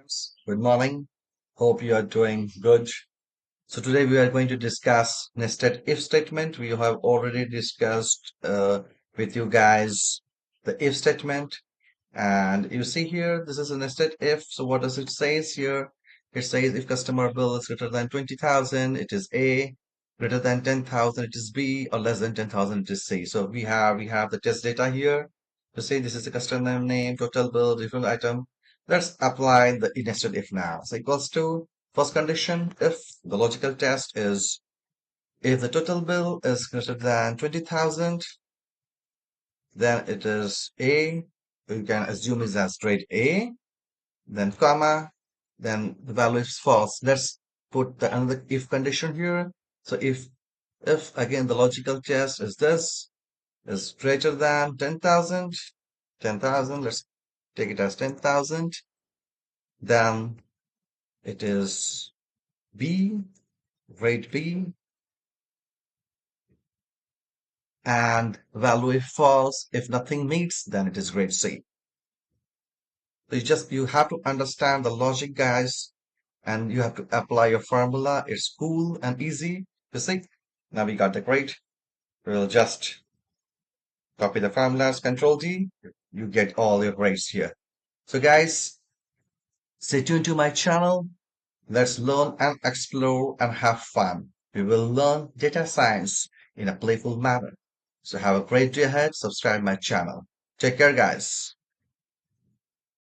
friends. Good morning. Hope you are doing good. So today we are going to discuss nested if statement. We have already discussed with you guys the if statement, and you see here this is a nested if. So what does it says here? It says if customer bill is greater than 20,000, it is A. Greater than 10,000, it is B, or less than 10,000, it is C. So we have the test data here to say this is the customer name, total bill, different item. Let's apply the nested if now. So equals to first condition if the logical test is if the total bill is greater than 20,000, then it is A. You can assume is as straight A, then comma, then the value is false. Let's put the another if condition here. So if again the logical test is this is greater than 10,000, 10,000, let's take it as 10,000, then it is B, grade B, and value if false. If nothing meets, then it is grade C. So you have to understand the logic, guys, and you have to apply your formula. It's cool and easy. You see? Now we got the grade. We'll just copy the formulas, Control D. You get all your grades here. So guys, stay tuned to my channel. Let's learn and explore and have fun. We will learn data science in a playful manner. So have a great day ahead. Subscribe my channel. Take care, guys.